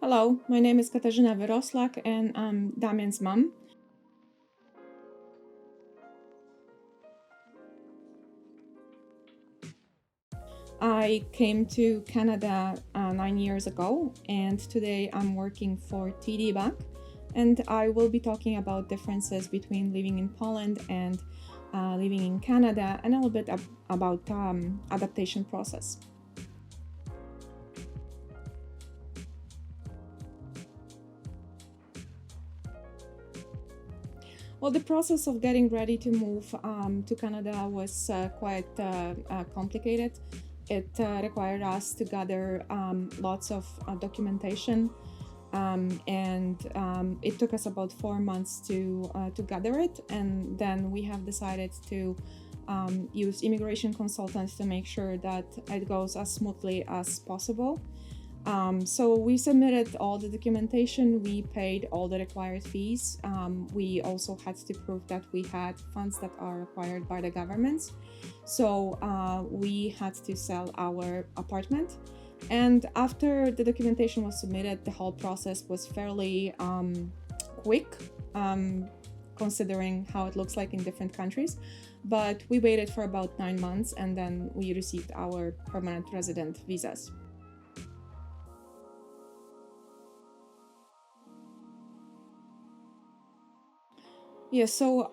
Hello, my name is Katarzyna Wyroslak and I'm Damian's mom. I came to Canada 9 years ago, and today I'm working for TD Bank, and I will be talking about differences between living in Poland and living in Canada, and a little bit about adaptation process. Well, the process of getting ready to move to Canada was quite complicated. It required us to gather lots of documentation, and it took us about 4 months to gather it. And then we have decided to use immigration consultants to make sure that it goes as smoothly as possible. So we submitted all the documentation, we paid all the required fees. We also had to prove that we had funds that are required by the governments. So we had to sell our apartment. And after the documentation was submitted, the whole process was fairly quick, considering how it looks like in different countries. But we waited for about 9 months and then we received our permanent resident visas. Yeah, so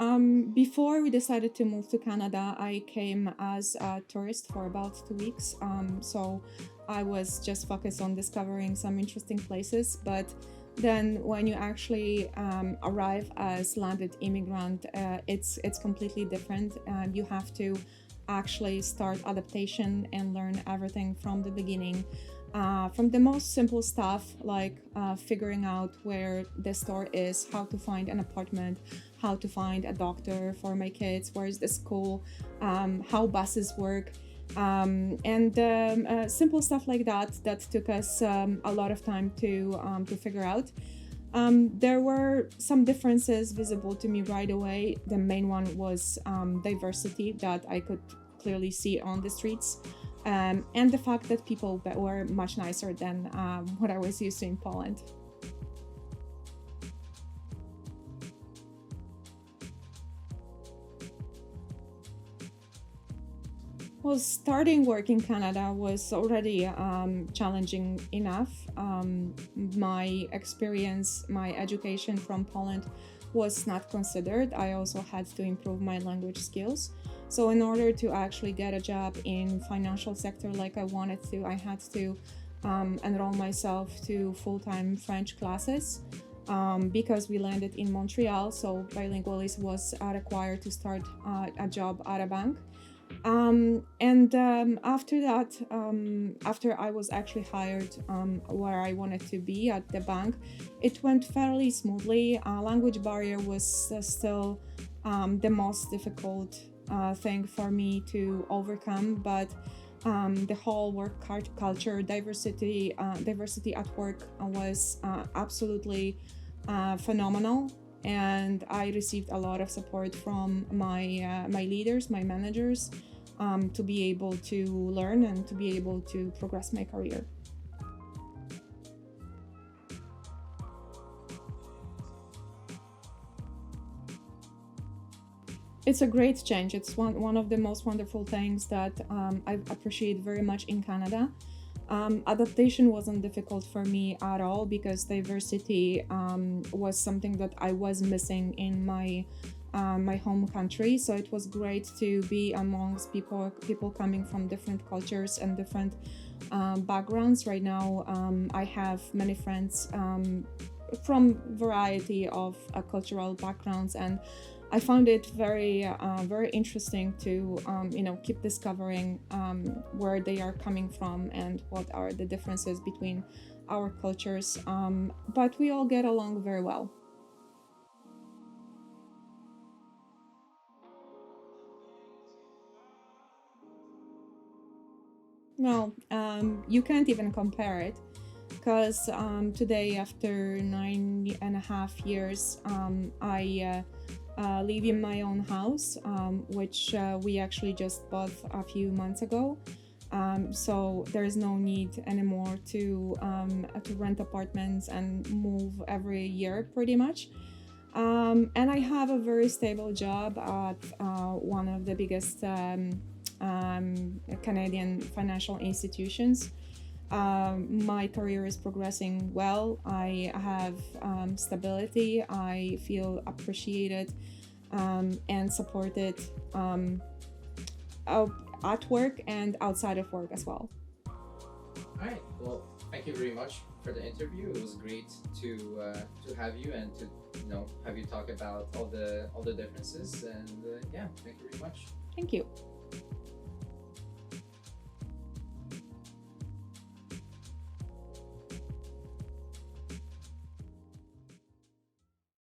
before we decided to move to Canada, I came as a tourist for about 2 weeks. So I was just focused on discovering some interesting places. But then when you actually arrive as landed immigrant, it's completely different. You have to actually start adaptation and learn everything from the beginning. From the most simple stuff like figuring out where the store is, how to find an apartment, how to find a doctor for my kids, where is the school, how buses work, and simple stuff like that took us a lot of time to figure out. There were some differences visible to me right away. The main one was diversity that I could clearly see on the streets. And the fact that people were much nicer than what I was used to in Poland. Well, starting work in Canada was already challenging enough. My experience, my education from Poland was not considered. I also had to improve my language skills. So in order to actually get a job in financial sector like I wanted to, I had to enroll myself to full-time French classes because we landed in Montreal. So bilingualism was required to start a job at a bank. After that, after I was actually hired where I wanted to be at the bank, it went fairly smoothly. Language barrier was still the most difficult thing for me to overcome, but the whole work culture, diversity at work was absolutely phenomenal. And I received a lot of support from my leaders, my managers, to be able to learn and to be able to progress my career. It's a great change. It's one of the most wonderful things that I appreciate very much in Canada. Adaptation wasn't difficult for me at all because diversity was something that I was missing in my home country. So it was great to be amongst people coming from different cultures and different backgrounds. Right now, I have many friends from variety of cultural backgrounds, and I found it very interesting to keep discovering where they are coming from and what are the differences between our cultures. But we all get along very well. Well, you can't even compare it because today, after 9.5 years, I live in my own house, which we actually just bought a few months ago. So there is no need anymore to rent apartments and move every year, pretty much. And I have a very stable job at one of the biggest Canadian financial institutions. My career is progressing well. I have stability. I feel appreciated and supported at work and outside of work as well. All right. Well, thank you very much for the interview. It was great to have you and to have you talk about all the differences. And yeah, thank you very much. Thank you.